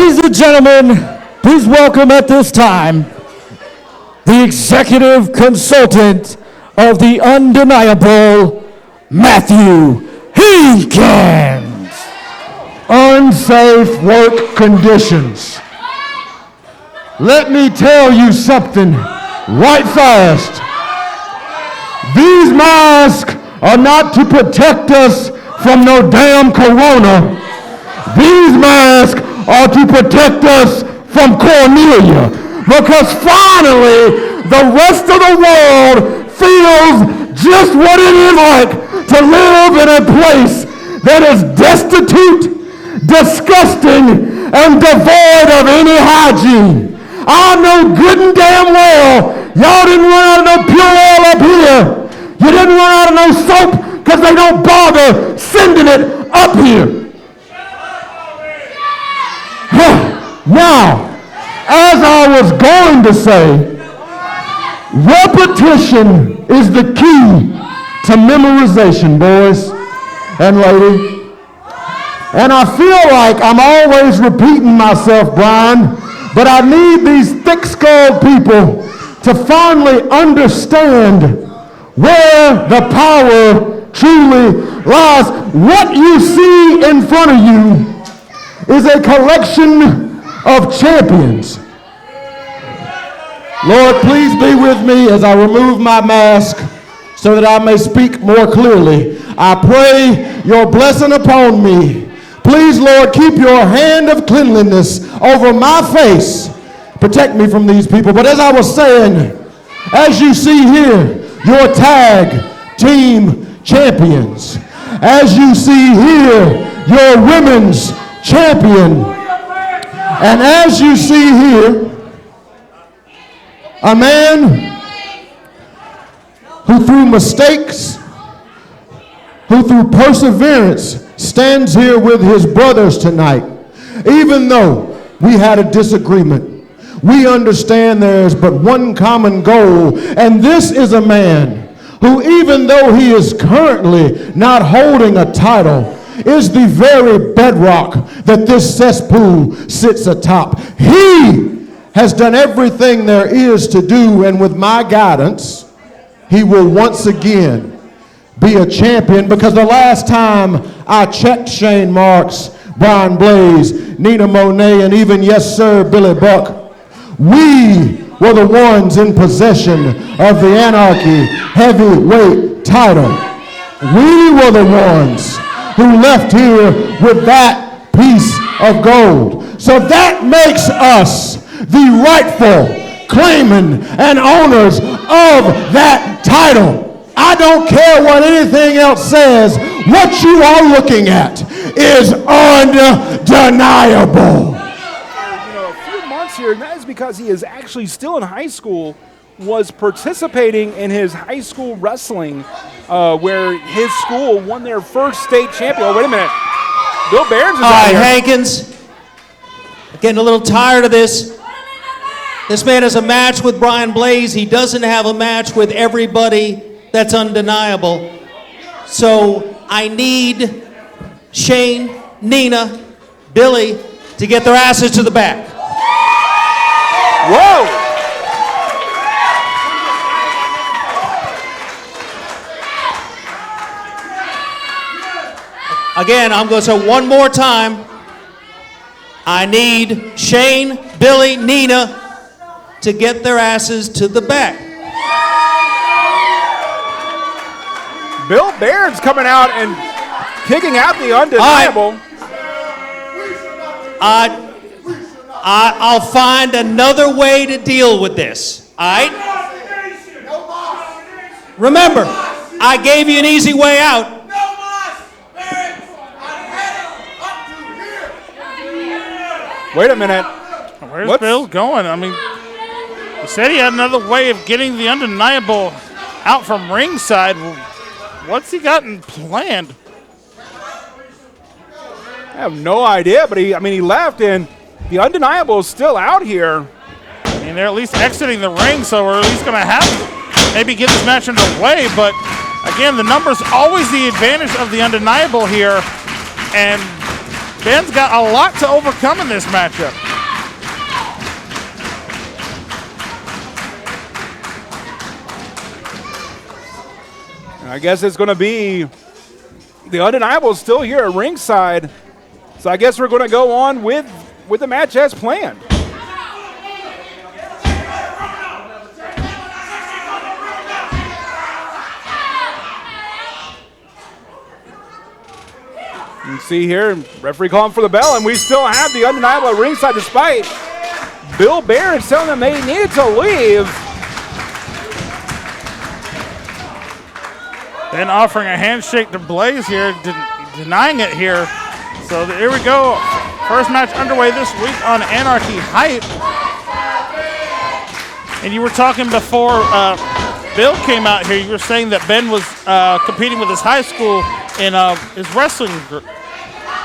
Ladies and gentlemen, please welcome at this time the executive consultant of the Undeniable, Matthew Hankins. Unsafe work conditions. Let me tell you something right fast. These masks are not to protect us from no damn corona. These masks are to protect us from Cornelia. Because finally, the rest of the world feels just what it is like to live in a place that is destitute, disgusting, and devoid of any hygiene. I know good and damn well y'all didn't run out of no Purell up here. You didn't run out of no soap because they don't bother sending it up here. Now, as I was going to say, repetition is the key to memorization, boys and ladies. And I feel like I'm always repeating myself, Brian, but I need these thick-skulled people to finally understand where the power truly lies. What you see in front of you is a collection of champions. Lord, please be with me as I remove my mask so that I may speak more clearly. I pray your blessing upon me. Please, Lord, keep your hand of cleanliness over my face. Protect me from these people. But as I was saying, as you see here, your tag team champions. As you see here, your women's champion. And as you see here, a man who through mistakes, who through perseverance stands here with his brothers tonight. Even though we had a disagreement, we understand there's but one common goal, and this is a man who, even though he is currently not holding a title, is the very bedrock that this cesspool sits atop. He has done everything there is to do, and with my guidance, he will once again be a champion, because the last time I checked Shane Marks, Brian Blaze, Nina Monet, and even, yes sir, Billy Buck, we were the ones in possession of the Anarchy Heavyweight title. We were the ones who left here with that piece of gold. So that makes us the rightful claimant and owners of that title. I don't care what anything else says. What you are looking at is undeniable. A few months here, and that is because he is actually still in high school, was participating in his high school wrestling, where his school won their first state champion. Oh, wait a minute. Bill Behrens is out here. Hankins. Getting a little tired of this. This man has a match with Brian Blaze. He doesn't have a match with everybody. That's undeniable. So I need Shane, Nina, Billy to get their asses to the back. Whoa! Again, I'm going to say one more time. I need Shane, Billy, Nina to get their asses to the back. Bill Behrens coming out and kicking out the undeniable. I'll find another way to deal with this. All right? Remember, I gave you an easy way out. Wait a minute. Where's Bill going? I mean, he said he had another way of getting the undeniable out from ringside. What's he gotten planned? I have no idea, but he left, and the undeniable is still out here. I mean, they're at least exiting the ring, so we're at least going to have to maybe get this match underway. But again, the numbers always the advantage of the undeniable here, and Ben's got a lot to overcome in this matchup. I guess it's going to be the Undeniable still here at ringside. So I guess we're going to go on with the match as planned. You can see here, referee calling for the bell, and we still have the Undeniable at ringside despite Bill Behrens telling them they needed to leave. Ben offering a handshake to Blaze here, denying it here. So here we go. First match underway this week on Anarchy Hype. And you were talking before Bill came out here, you were saying that Ben was competing with his high school in his wrestling group.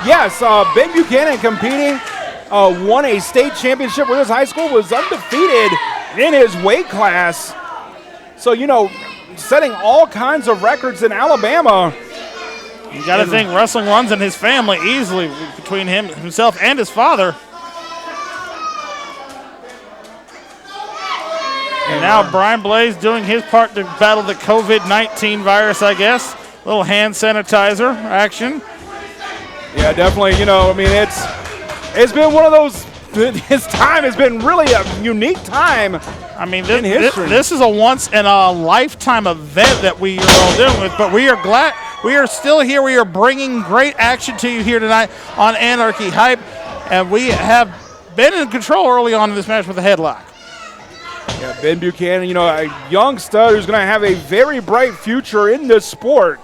Yes, Ben Buchanan competing, won a state championship with his high school, was undefeated in his weight class. So, you know, setting all kinds of records in Alabama. You got to think wrestling runs in his family easily between himself and his father. And now Brian Blaze doing his part to battle the COVID-19 virus, I guess. A little hand sanitizer action. Yeah, definitely. You know, I mean, it's been one of those. His time has been really a unique time. I mean, this is a once-in-a-lifetime event that we are all dealing with, but we are glad we are still here. We are bringing great action to you here tonight on Anarchy Hype, and we have been in control early on in this match with a headlock. Yeah, Ben Buchanan, you know, a young stud who's going to have a very bright future in this sport,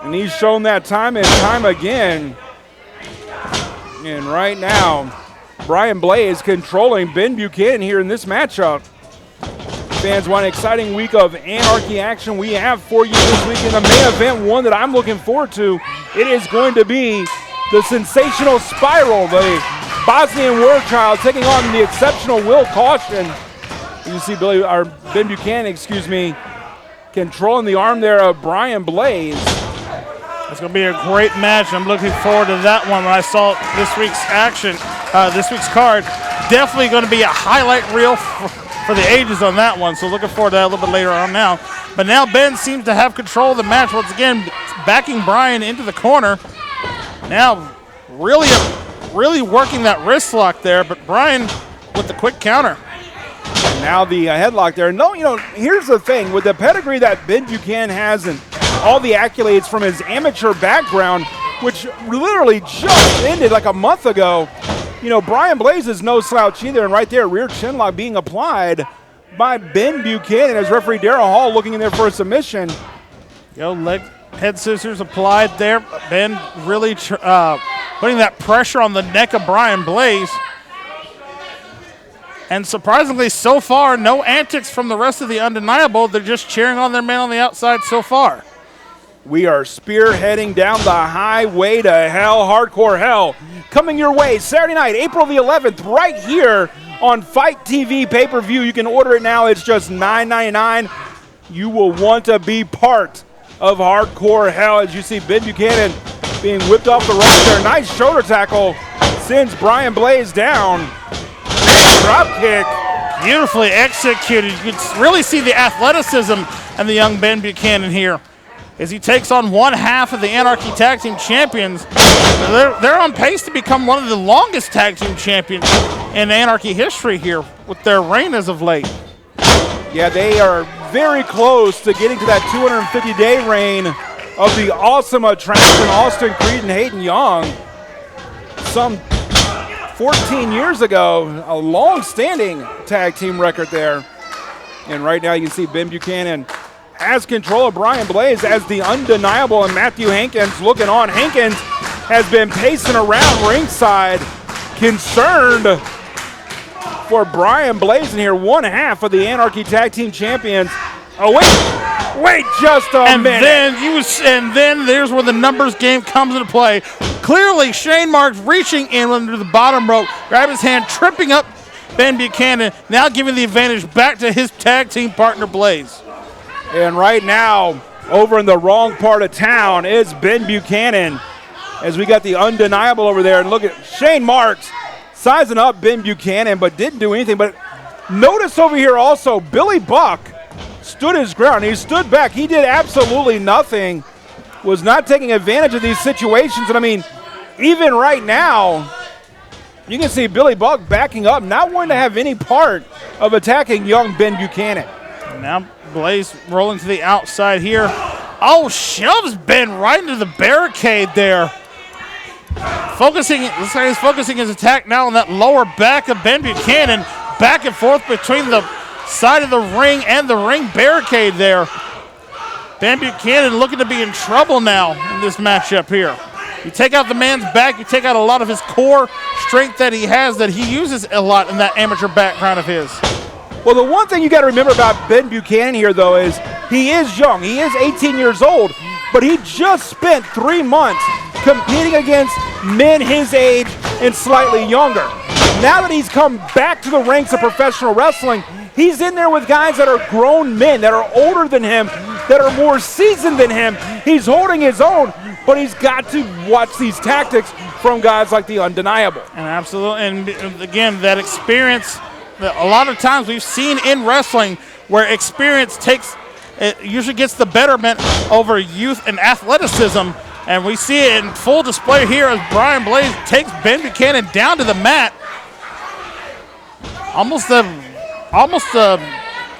and he's shown that time and time again. And right now, Brian Blaze controlling Ben Buchanan here in this matchup. Fans want an exciting week of Anarchy action we have for you this week in the main event, one that I'm looking forward to. It is going to be the sensational Spi-Ral, the Bosnian war child, taking on the exceptional Will Kaution. You see Ben Buchanan, controlling the arm there of Brian Blaze. It's going to be a great match. I'm looking forward to that one. When I saw this week's action, this week's card, definitely going to be a highlight reel for the ages on that one. So looking forward to that a little bit later on now. But now Ben seems to have control of the match once again, backing Brian into the corner. Now really working that wrist lock there, but Brian with the quick counter. And now the headlock there. No, you know, here's the thing. With the pedigree that Ben Buchanan has and all the accolades from his amateur background, which literally just ended like a month ago, you know, Brian Blaze is no slouch either. And right there, rear chin lock being applied by Ben Buchanan as referee Daryl Hall looking in there for a submission. Leg head scissors applied there. Ben really putting that pressure on the neck of Brian Blaze. And surprisingly, so far, no antics from the rest of the Undeniable. They're just cheering on their man on the outside so far. We are spearheading down the highway to hell, Hardcore Hell. Coming your way Saturday night, April the 11th, right here on Fight TV pay-per-view. You can order it now. It's just $9.99. You will want to be part of Hardcore Hell as you see Ben Buchanan being whipped off the ropes there. Nice shoulder tackle sends Brian Blaze down. Drop kick. Beautifully executed. You can really see the athleticism and the young Ben Buchanan here as he takes on one half of the Anarchy Tag Team Champions. They're on pace to become one of the longest Tag Team Champions in Anarchy history here with their reign as of late. Yeah, they are very close to getting to that 250-day reign of the awesome attraction Austin Creed and Hayden Young. Some 14 years ago, a long-standing tag team record there. And right now you can see Ben Buchanan has control of Brian Blaze as the Undeniable and Matthew Hankins looking on. Hankins has been pacing around ringside, concerned for Brian Blaze in here, one half of the Anarchy Tag Team Champions. Oh, wait just a minute. And then there's where the numbers game comes into play. Clearly, Shane Marks reaching in under the bottom rope, grab his hand, tripping up Ben Buchanan, now giving the advantage back to his tag team partner, Blaze. And right now, over in the wrong part of town is Ben Buchanan. as we got the Undeniable over there. And look at Shane Marks sizing up Ben Buchanan, but didn't do anything. But notice over here also, Billy Buck stood his ground. He stood back. He did absolutely nothing, was not taking advantage of these situations. And I mean, even right now, you can see Billy Buck backing up, not wanting to have any part of attacking young Ben Buchanan. And now Blaze rolling to the outside here. Oh, shoves Ben right into the barricade there. Focusing, looks like he's focusing his attack now on that lower back of Ben Buchanan. Back and forth between the side of the ring and the ring barricade there. Ben Buchanan looking to be in trouble now in this matchup here. You take out the man's back, you take out a lot of his core strength that he has, that he uses a lot in that amateur background of his. Well, the one thing you got to remember about Ben Buchanan here, though, is he is young. He is 18 years old, but he just spent 3 months competing against men his age and slightly younger. Now that he's come back to the ranks of professional wrestling, he's in there with guys that are grown men, that are older than him, that are more seasoned than him. He's holding his own, but he's got to watch these tactics from guys like the Undeniable. And absolutely, and again, that experience, a lot of times we've seen in wrestling where experience it usually gets the betterment over youth and athleticism, and we see it in full display here as Brian Blaze takes Ben Buchanan down to the mat. Almost a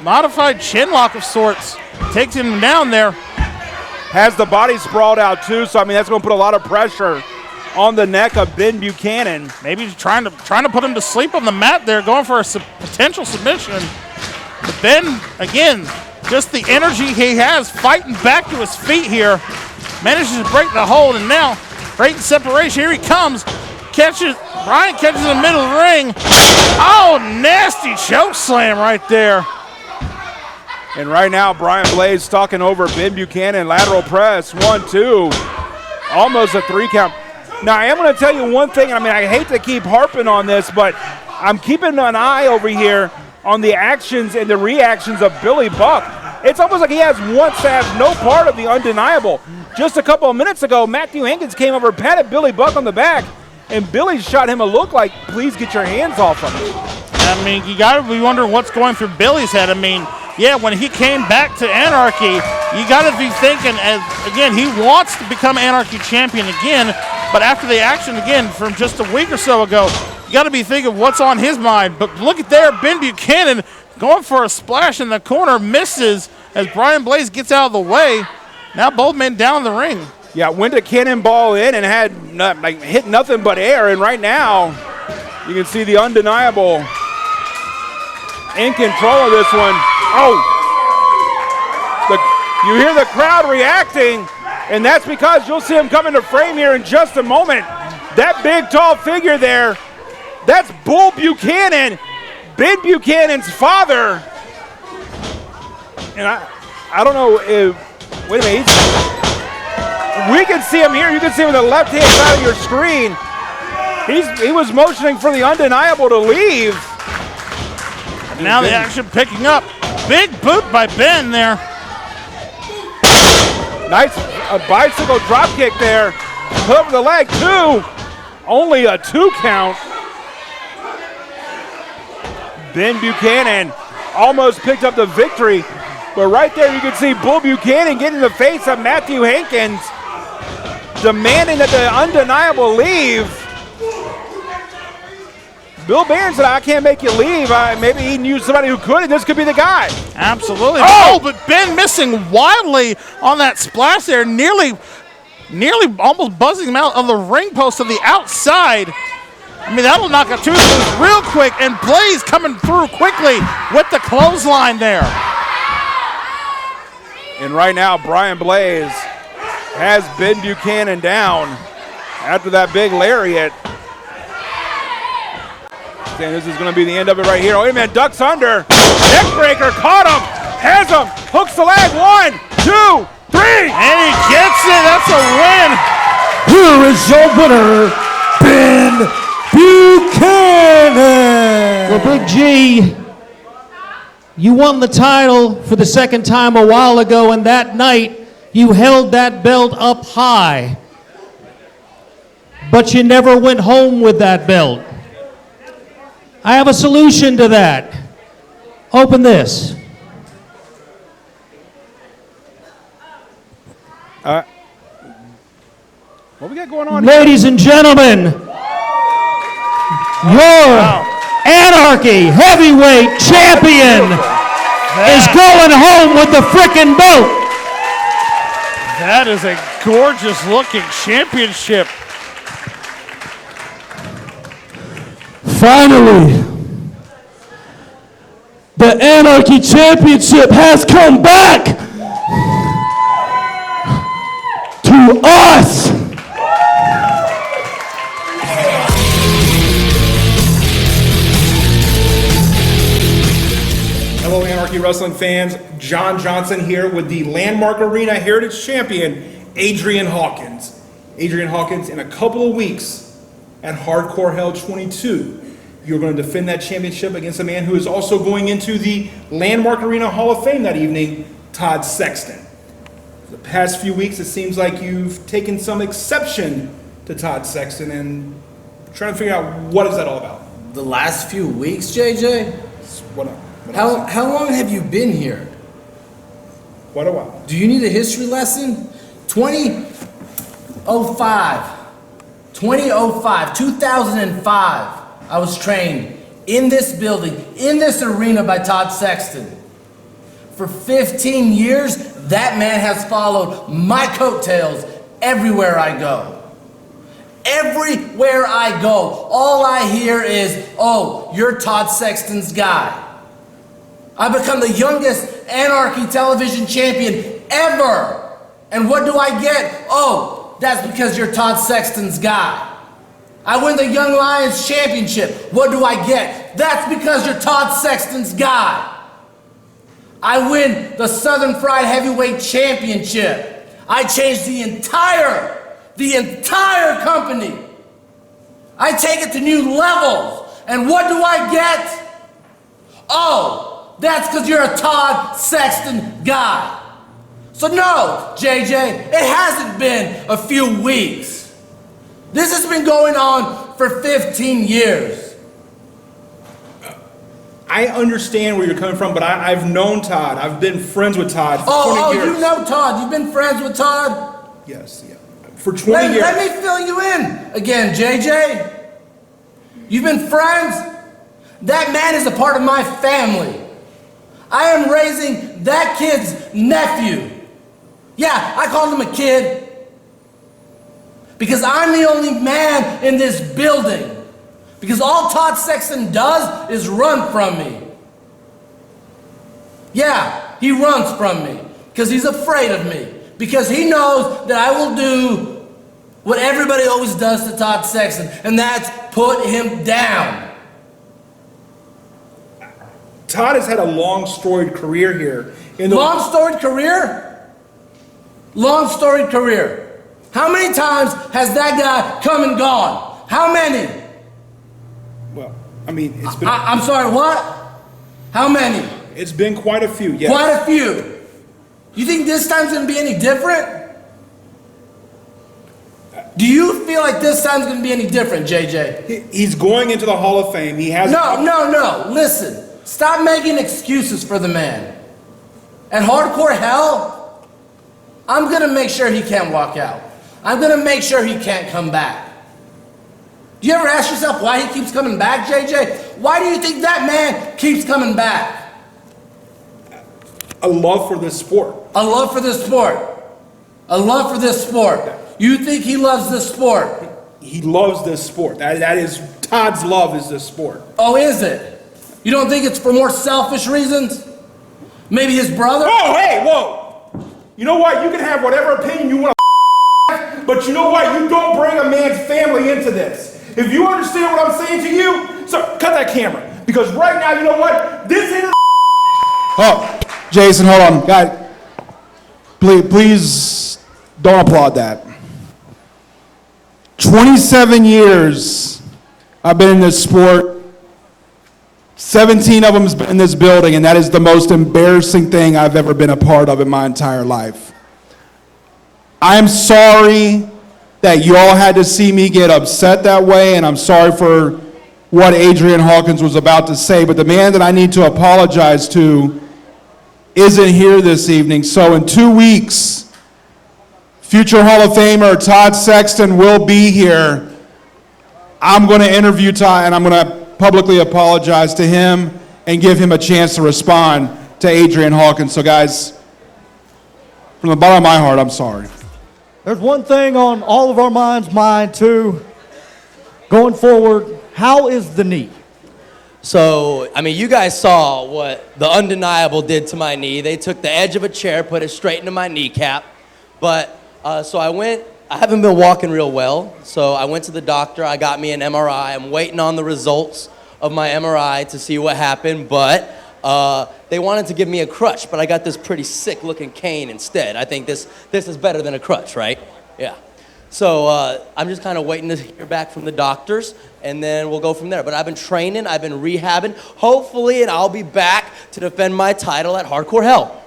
modified chin lock of sorts. Takes him down there. Has the body sprawled out too, so I mean that's going to put a lot of pressure on the neck of Ben Buchanan. Maybe he's trying to put him to sleep on the mat there, going for a potential submission. But Ben, again, just the energy he has fighting back to his feet here, manages to break the hold, and now breaking separation. Here he comes. Brian catches in the middle of the ring. Oh, nasty choke slam right there. And right now, Brian Blaze stalking over Ben Buchanan. Lateral press, 1, 2. Almost a 3 count. Now, I am going to tell you one thing. I mean, I hate to keep harping on this, but I'm keeping an eye over here on the actions and the reactions of Billy Buck. It's almost like he wants to have no part of the Undeniable. Just a couple of minutes ago, Matthew Hankins came over, patted Billy Buck on the back, and Billy shot him a look like, please get your hands off of me. I mean, you got to be wondering what's going through Billy's head. I mean, yeah, when he came back to Anarchy, you got to be thinking, again, he wants to become Anarchy champion again, but after the action, again, from just a week or so ago, you got to be thinking what's on his mind. But look at there, Ben Buchanan going for a splash in the corner, misses as Brian Blaze gets out of the way. Now both men down in the ring. Yeah, went to cannonball in and had hit nothing but air, and right now you can see the Undeniable in control of this one. Oh, you hear the crowd reacting, and that's because you'll see him come into frame here in just a moment. That big, tall figure there, that's Bull Buchanan, Ben Buchanan's father. And I don't know if, wait a minute, we can see him here. You can see him on the left-hand side of your screen. He was motioning for the Undeniable to leave. And now the action picking up. Big boot by Ben there. Nice bicycle drop kick there. Put over the leg, 2. Only a 2 count. Ben Buchanan almost picked up the victory. But right there you can see Bull Buchanan getting in the face of Matthew Hankins, demanding that the Undeniable leave. Bill Behrens said, I can't make you leave. Maybe he knew somebody who could, and this could be the guy. Absolutely. Oh, but Ben missing wildly on that splash there, nearly almost buzzing him out of the ring post to the outside. I mean, that'll knock a tooth loose real quick, and Blaze coming through quickly with the clothesline there. And right now, Brian Blaze has Ben Buchanan down after that big lariat. And this is going to be the end of it right here. Oh, wait a minute, ducks under. Neckbreaker, caught him, has him, hooks the leg. 1, 2, 3. And he gets it, that's a win. Here is your winner, Ben Buchanan. Well, Big G, you won the title for the second time a while ago, and that night you held that belt up high. but you never went home with that belt. I have a solution to that. Open this. What we got going on here? Ladies and gentlemen, your Anarchy Heavyweight Champion is going home with the frickin' belt. That is a gorgeous looking championship. Finally, the Anarchy Championship has come back to us. Hello, Anarchy Wrestling fans. John Johnson here with the Landmark Arena Heritage Champion, Adrian Hawkins. Adrian Hawkins, in a couple of weeks at Hardcore Hell 22, you're going to defend that championship against a man who is also going into the Landmark Arena Hall of Fame that evening, Todd Sexton. For the past few weeks, it seems like you've taken some exception to Todd Sexton and trying to figure out what is that all about. The last few weeks, JJ? How long have you been here? Quite a while. Do you need a history lesson? 2005, I was trained in this building, in this arena by Todd Sexton. For 15 years, that man has followed my coattails everywhere I go. Everywhere I go, all I hear is, oh, you're Todd Sexton's guy. I've become the youngest Anarchy television champion ever. And what do I get? Oh, that's because you're Todd Sexton's guy. I win the Young Lions championship. What do I get? That's because you're Todd Sexton's guy. I win the Southern Fried Heavyweight Championship. I changed the entire company. I take it to new levels. And what do I get? Oh, that's because you're a Todd Sexton guy. So no, JJ, it hasn't been a few weeks. This has been going on for 15 years. I understand where you're coming from, but I've known Todd. I've been friends with Todd for 20 years. You know Todd. You've been friends with Todd? Yes, yeah. For 20 years. Let me fill you in again, JJ. You've been friends? That man is a part of my family. I am raising that kid's nephew. Yeah, I called him a kid because I'm the only man in this building. Because all Todd Sexton does is run from me. Yeah, he runs from me because he's afraid of me. Because he knows that I will do what everybody always does to Todd Sexton, and that's put him down. Todd has had a long storied career here. Long storied career? Long storied career. How many times has that guy come and gone? How many? Well, I mean, it's been... I'm sorry, what? How many? It's been quite a few, yes. Quite a few. You think this time's going to be any different? Do you feel like this time's going to be any different, JJ? He's going into the Hall of Fame. He has... No. Listen. Stop making excuses for the man. At Hardcore Hell, I'm going to make sure he can't walk out. I'm going to make sure he can't come back. Do you ever ask yourself why he keeps coming back, JJ? Why do you think that man keeps coming back? A love for this sport. A love for this sport. A love for this sport. You think he loves this sport? He loves this sport. That is, Todd's love is this sport. Oh, is it? You don't think it's for more selfish reasons? Maybe his brother? Oh, hey, whoa. You know what? You can have whatever opinion you want to have, but you know what? You don't bring a man's family into this. If you understand what I'm saying to you, so cut that camera. Because right now, you know what? This is... Oh, Jason, hold on. God, please don't applaud that. 27 years I've been in this sport. 17 of them has been in this building, and that is the most embarrassing thing I've ever been a part of in my entire life. I'm sorry that you all had to see me get upset that way, and I'm sorry for what Adrian Hawkins was about to say, but the man that I need to apologize to isn't here this evening. So in 2 weeks, future Hall of Famer Todd Sexton will be here. I'm going to interview Todd, and I'm going to publicly apologize to him and give him a chance to respond to Adrian Hawkins. So guys, from the bottom of my heart, I'm sorry. There's one thing on all of our mind too. Going forward, how is the knee? So, I mean, you guys saw what the Undeniable did to my knee. They took the edge of a chair, put it straight into my kneecap. But, so I haven't been walking real well. So I went to the doctor. I got me an MRI. I'm waiting on the results of my MRI to see what happened. But they wanted to give me a crutch, but I got this pretty sick looking cane instead. I think this is better than a crutch, right? Yeah. So I'm just kind of waiting to hear back from the doctors, and then we'll go from there. But I've been training, I've been rehabbing, hopefully, and I'll be back to defend my title at Hardcore Hell.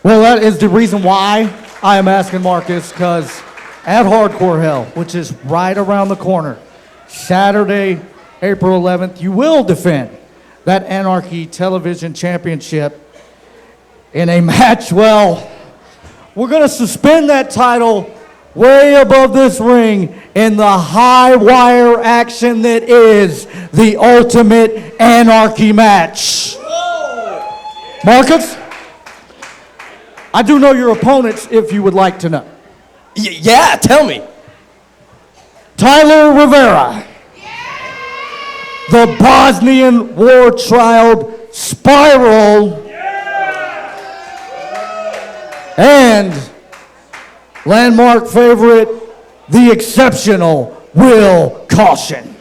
Well, that is the reason why I am asking Marcus, because at Hardcore Hell, which is right around the corner, Saturday, April 11th, you will defend that Anarchy Television Championship in a match. Well, we're going to suspend that title way above this ring in the high wire action that is the Ultimate Anarchy match. Marcus, I do know your opponents if you would like to know. Yeah, tell me. Tyler Rivera, the Bosnian war child Spi-Ral, and landmark favorite, the exceptional Will Kaution.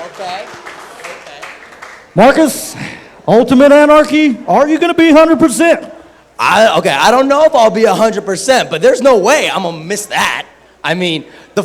Okay. Marcus, Ultimate Anarchy, are you going to be 100%? I don't know if I'll be 100%, but there's no way I'm going to miss that. I mean, the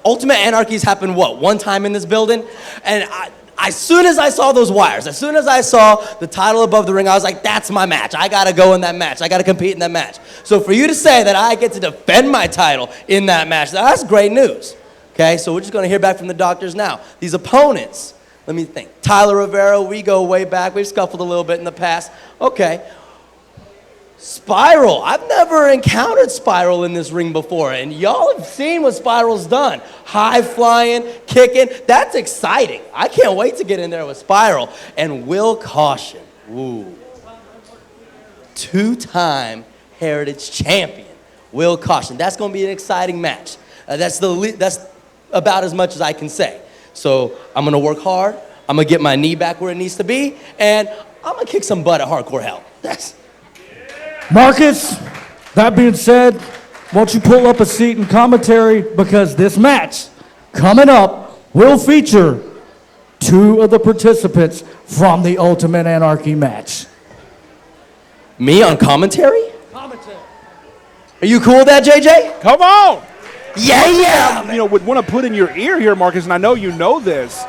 Ultimate Anarchy's happened, what, one time in this building? And as soon as I saw those wires, as soon as I saw the title above the ring, I was like, that's my match. I got to go in that match. I got to compete in that match. So for you to say that I get to defend my title in that match, that's great news. Okay, so we're just going to hear back from the doctors now. These opponents, let me think. Tyler Rivera, we go way back. We've scuffled a little bit in the past. Okay. Spi-Ral, I've never encountered Spi-Ral in this ring before, and y'all have seen what Spi-Ral's done. High flying, kicking, that's exciting. I can't wait to get in there with Spi-Ral. And Will Kaution, ooh, two-time Heritage Champion, Will Kaution. That's gonna be an exciting match. That's about as much as I can say. So I'm gonna work hard, I'm gonna get my knee back where it needs to be, and I'm gonna kick some butt at Hardcore Hell. Marcus, that being said, won't you pull up a seat in commentary, because this match coming up will feature two of the participants from the Ultimate Anarchy match. Me on commentary? Commentary. Are you cool with that, JJ? Come on! Yeah! You know, would want to put in your ear here, Marcus, and I know you know this.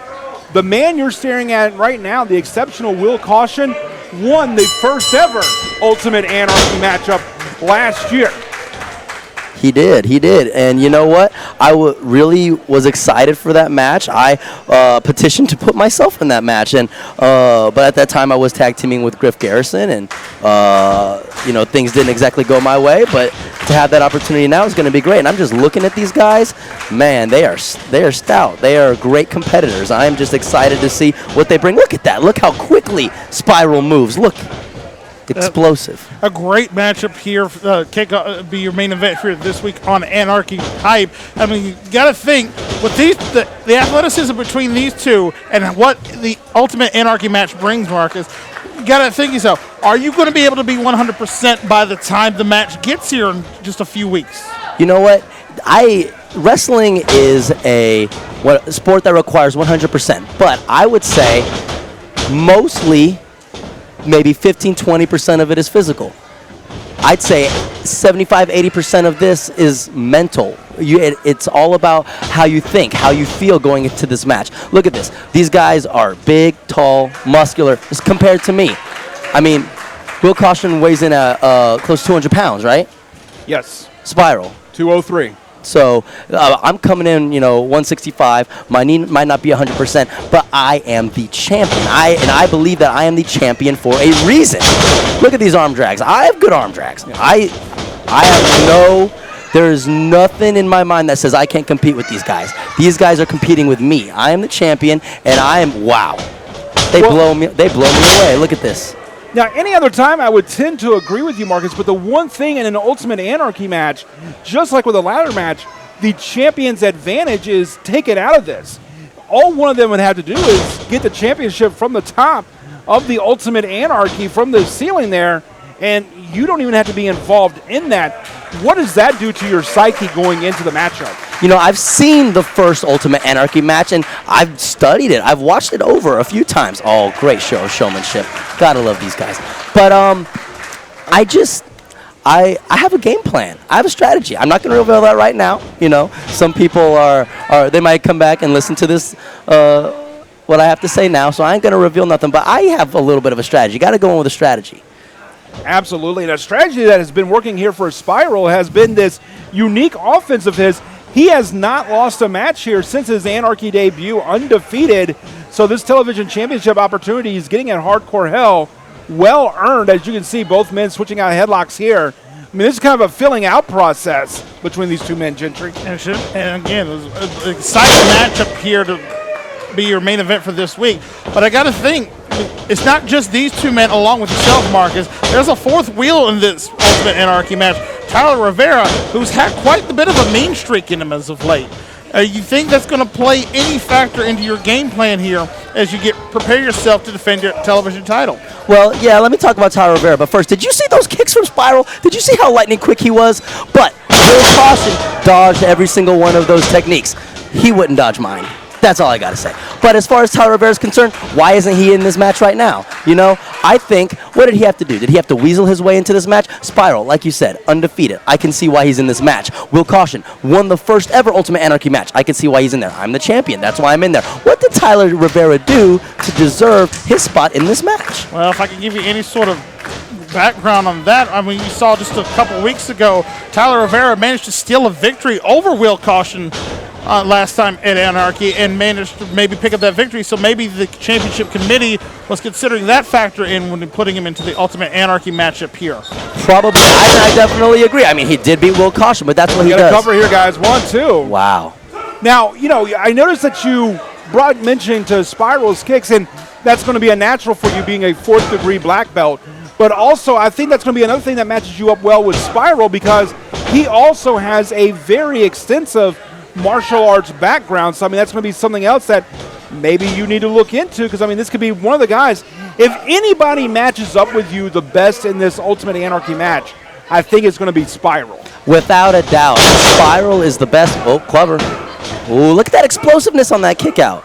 The man you're staring at right now, the exceptional Will Kaution, won the first ever Ultimate Anarchy matchup last year. He did. And you know what? I really was excited for that match. I petitioned to put myself in that match, and but at that time I was tag teaming with Griff Garrison, and you know, things didn't exactly go my way. But to have that opportunity now is going to be great. And I'm just looking at these guys. Man, they are stout. They are great competitors. I am just excited to see what they bring. Look at that. Look how quickly Spi-Ral moves. Look. Explosive. A great matchup here. Be your main event here this week on Anarchy Hype. I mean, you got to think with the athleticism between these two and what the Ultimate Anarchy match brings, Marcus. You got to think yourself, are you going to be able to be 100% by the time the match gets here in just a few weeks? You know what? Wrestling is a sport that requires 100%, but I would say mostly maybe 15-20% of it is physical. I'd say 75-80% of this is mental. It's all about how you think, how you feel going into this match. Look at this. These guys are big, tall, muscular as compared to me. I mean, Will Kaution weighs in at close to 200 pounds, right? Yes. Spi-Ral. 203. So I'm coming in, 165. My knee might not be 100%, but I am the champion. I believe that I am the champion for a reason. Look at these arm drags. I have good arm drags. There is nothing in my mind that says I can't compete with these guys. These guys are competing with me. I am the champion, and wow. They blow me away. Look at this. Now, any other time, I would tend to agree with you, Marcus, but the one thing in an Ultimate Anarchy match, just like with a ladder match, the champion's advantage is taken out of this. All one of them would have to do is get the championship from the top of the Ultimate Anarchy, from the ceiling there, and you don't even have to be involved in that. What does that do to your psyche going into the matchup? I've seen the first Ultimate Anarchy match, and I've studied it. I've watched it over a few times. Oh, great showmanship. Gotta love these guys. But I have a game plan. I have a strategy. I'm not going to reveal that right now. Some people they might come back and listen to this, what I have to say now, so I ain't going to reveal nothing. But I have a little bit of a strategy. Got to go in with a strategy. Absolutely. And a strategy that has been working here for Spi-Ral has been this unique offense of his. He has not lost a match here since his Anarchy debut, undefeated. So this television championship opportunity he's getting at Hardcore Hell, well earned. As you can see, both men switching out headlocks here. I mean, this is kind of a filling out process between these two men, Gentry. And again, it was an exciting matchup here to be your main event for this week. But I got to think, it's not just these two men along with yourself, Marcus. There's a fourth wheel in this Ultimate Anarchy match. Tyler Rivera, who's had quite a bit of a mean streak in him as of late. You think that's going to play any factor into your game plan here as you prepare yourself to defend your television title? Well, yeah, let me talk about Tyler Rivera. But first, did you see those kicks from Spi-Ral? Did you see how lightning quick he was? But Will Kaution dodged every single one of those techniques. He wouldn't dodge mine. That's all I got to say. But as far as Tyler Rivera is concerned, why isn't he in this match right now? I think, what did he have to do? Did he have to weasel his way into this match? Spi-Ral, like you said, undefeated. I can see why he's in this match. Will Kaution won the first ever Ultimate Anarchy match. I can see why he's in there. I'm the champion. That's why I'm in there. What did Tyler Rivera do to deserve his spot in this match? Well, if I can give you any sort of background on that, I mean, you saw just a couple weeks ago, Tyler Rivera managed to steal a victory over Will Kaution last time at Anarchy and managed to maybe pick up that victory. So maybe the championship committee was considering that factor in when putting him into the Ultimate Anarchy matchup here. Probably. I definitely agree. I mean, he did beat Will Kaution, but that's what he does. Got a cover here, guys. 1-2. Wow. Now, I noticed that you brought mention to Spi-Ral's kicks, and that's going to be a natural for you being a fourth-degree black belt. But also, I think that's going to be another thing that matches you up well with Spi-Ral because he also has a very extensive martial arts background. So, I mean, that's going to be something else that maybe you need to look into because, I mean, this could be one of the guys. If anybody matches up with you the best in this Ultimate Anarchy match, I think it's going to be Spi-Ral. Without a doubt. Spi-Ral is the best. Oh, clever. Ooh, look at that explosiveness on that kick out.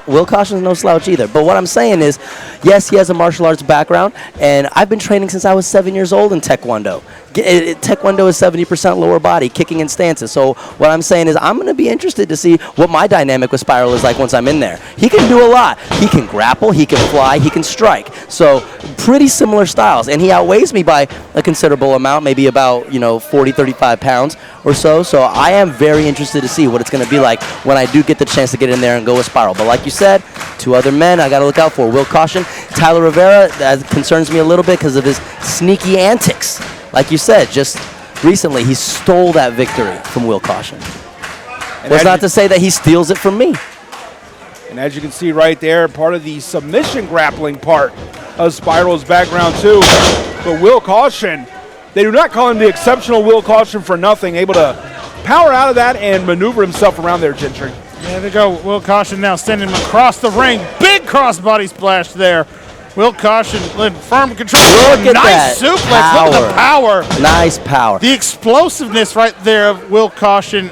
Will Kaution's no slouch either. But what I'm saying is, yes, he has a martial arts background, and I've been training since I was 7 years old in Taekwondo. Taekwondo is 70% lower body, kicking in stances. So what I'm saying is I'm going to be interested to see what my dynamic with Spi-Ral is like once I'm in there. He can do a lot. He can grapple, he can fly, he can strike. So pretty similar styles. And he outweighs me by a considerable amount, maybe about 40, 35 pounds or so. So I am very interested to see what it's going to be like when I do get the chance to get in there and go with Spi-Ral. But like you said, two other men I got to look out for. Will Kaution, Tyler Rivera, that concerns me a little bit because of his sneaky antics. Like you said, just recently he stole that victory from Will Kaution. That's not to say that he steals it from me. And as you can see right there, part of the submission grappling part of Spi-Ral's background too. But Will Kaution, they do not call him the exceptional Will Kaution for nothing, able to power out of that and maneuver himself around there, Gentry. There we go. Will Kaution now sending him across the ring. Big crossbody splash there. Will Kaution in firm control. Look at nice that suplex. power. Look at the power. Nice power. The explosiveness right there of Will Kaution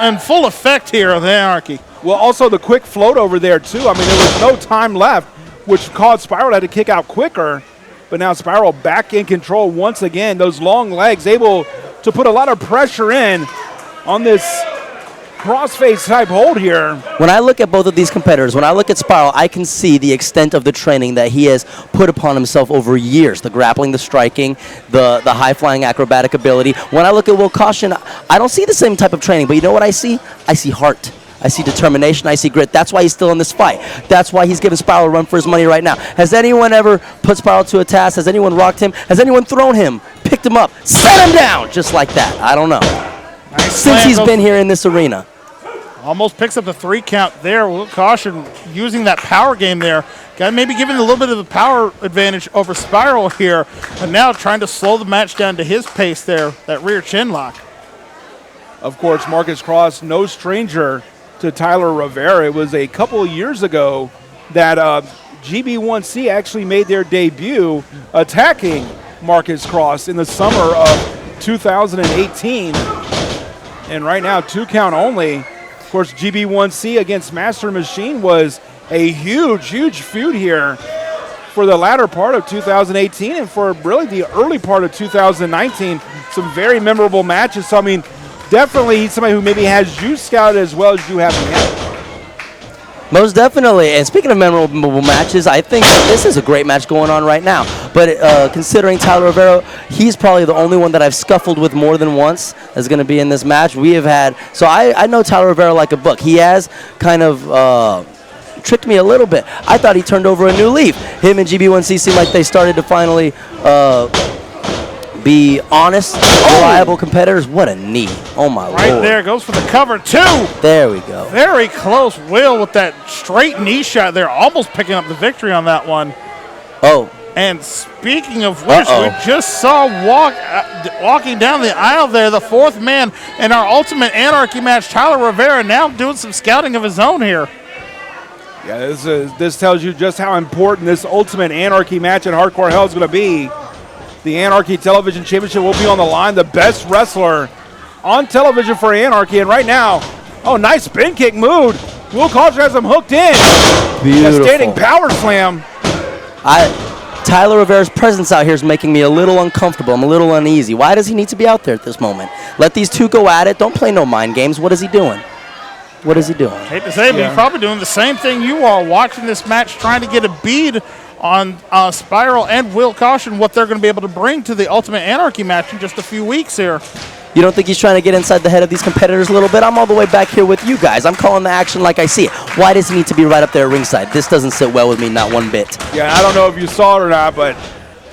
in full effect here of the Anarchy. Well, also the quick float over there too. I mean, there was no time left, which caused Spi-Ral to have to kick out quicker. But now Spi-Ral back in control once again. Those long legs able to put a lot of pressure in on this crossface type hold here. When I look at both of these competitors, when I look at Spi-Ral, I can see the extent of the training that he has put upon himself over years. The grappling, the striking, the high-flying acrobatic ability. When I look at Will Kaution, I don't see the same type of training, but you know what I see? I see heart. I see determination. I see grit. That's why he's still in this fight. That's why he's giving Spi-Ral a run for his money right now. Has anyone ever put Spi-Ral to a task? Has anyone rocked him? Has anyone thrown him, picked him up, set him down just like that? I don't know. Nice Since he's been here in this arena. Almost picks up the 3 count there. Will Kaution using that power game there. Maybe giving a little bit of a power advantage over Spi-Ral here. And now trying to slow the match down to his pace there, that rear chin lock. Of course, Marcus Cross, no stranger to Tyler Rivera. It was a couple of years ago that GB1C actually made their debut attacking Marcus Cross in the summer of 2018. And right now, 2 count only. Of course, GB1C against Master Machine was a huge, huge feud here for the latter part of 2018 and for really the early part of 2019. Some very memorable matches. So, I mean, definitely he's somebody who maybe has you scouted as well as you have him. Most definitely. And speaking of memorable matches, I think this is a great match going on right now. But considering Tyler Rivera, he's probably the only one that I've scuffled with more than once that's going to be in this match. We have had, so I know Tyler Rivera like a book. He has kind of tricked me a little bit. I thought he turned over a new leaf. Him and GB1C seem like they started to finally be honest, reliable competitors. What a knee. Oh, my Lord. Right there, goes for the cover, 2. There we go. Very close. Will with that straight knee shot there, almost picking up the victory on that one. Oh. And speaking of which, we just saw walking down the aisle there, the 4th man in our Ultimate Anarchy match, Tyler Rivera, now doing some scouting of his own here. Yeah, this tells you just how important this Ultimate Anarchy match at Hardcore Hell is going to be. The Anarchy Television Championship will be on the line. The best wrestler on television for Anarchy. And right now, nice spin kick mood. Will Kaution has him hooked in. Beautiful. A standing power slam. Tyler Rivera's presence out here is making me a little uncomfortable. I'm a little uneasy. Why does he need to be out there at this moment? Let these two go at it. Don't play no mind games. What is he doing? What is he doing? Hate to say, but he's probably doing the same thing you are, watching this match, trying to get a bead on Spi-Ral and Will Kaution, what they're going to be able to bring to the Ultimate Anarchy match in just a few weeks here. You don't think he's trying to get inside the head of these competitors a little bit? I'm all the way back here with you guys. I'm calling the action like I see it. Why does he need to be right up there at ringside? This doesn't sit well with me, not one bit. Yeah, I don't know if you saw it or not, but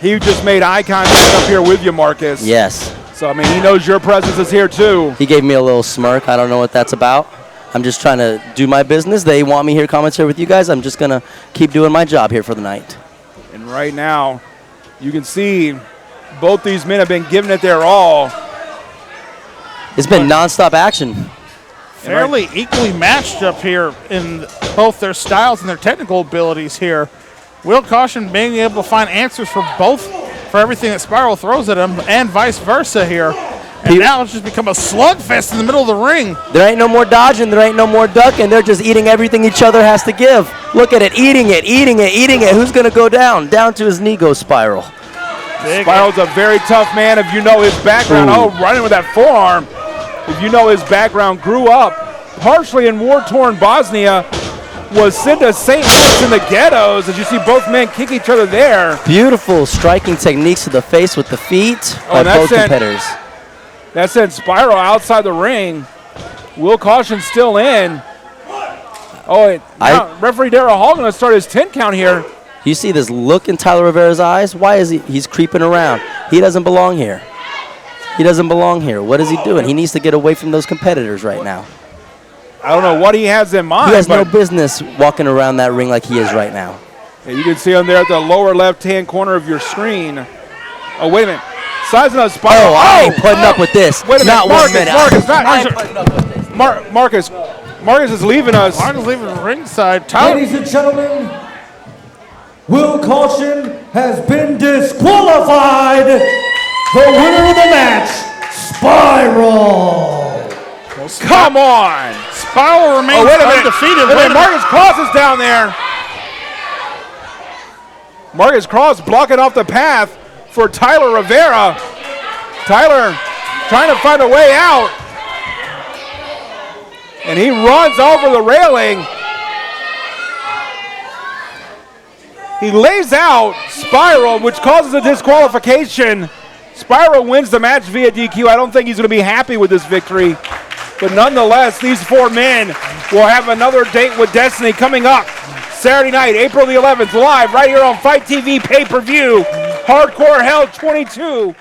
he just made eye contact up here with you, Marcus. Yes. So, I mean, he knows your presence is here, too. He gave me a little smirk. I don't know what that's about. I'm just trying to do my business. They want me here commentary with you guys. I'm just going to keep doing my job here for the night. And right now, you can see both these men have been giving it their all. It's been nonstop action. Fairly equally matched up here in both their styles and their technical abilities here. Will Kaution being able to find answers for everything that Spi-Ral throws at him, and vice versa here. And now it's just become a slugfest in the middle of the ring. There ain't no more dodging. There ain't no more ducking. They're just eating everything each other has to give. Look at it. Eating it, eating it, eating it. Who's going to go down? Down to his knee goes Spi-Ral. Spi-Ral's a very tough man if you know his background. Ooh. Running with that forearm. If you know his background, grew up partially in war-torn Bosnia, was sent to St. Louis in the ghettos, as you see both men kick each other there. Beautiful striking techniques to the face with the feet by both competitors. That sent Spi-Ral outside the ring. Will Kaution still in. Referee Adrian Hawkins going to start his 10 count here. You see this look in Tyler Rivera's eyes? Why is he's creeping around? He doesn't belong here. He doesn't belong here. What is he doing? He needs to get away from those competitors right now. I don't know what he has in mind. He has no business walking around that ring like he is right now. Yeah, you can see him there at the lower left-hand corner of your screen. Oh, wait a minute. Sizing up Spi-Ral. I ain't putting up with this. Wait a minute. Not 1 minute. I ain't putting up with this. Marcus is leaving us. Marcus is leaving the ringside. Ladies and gentlemen, Will Kaution has been disqualified. The winner of the match, Spi-Ral. Come on. Spi-Ral remains undefeated. Wait a minute. Marcus Cross is down there. Marcus Cross blocking off the path for Tyler Rivera. Tyler trying to find a way out. And he runs over the railing. He lays out Spi-Ral, which causes a disqualification. Spi-Ral wins the match via DQ. I don't think he's going to be happy with this victory. But nonetheless, these four men will have another date with Destiny coming up Saturday night, April the 11th, live right here on Fight TV pay-per-view. Hardcore Hell 22.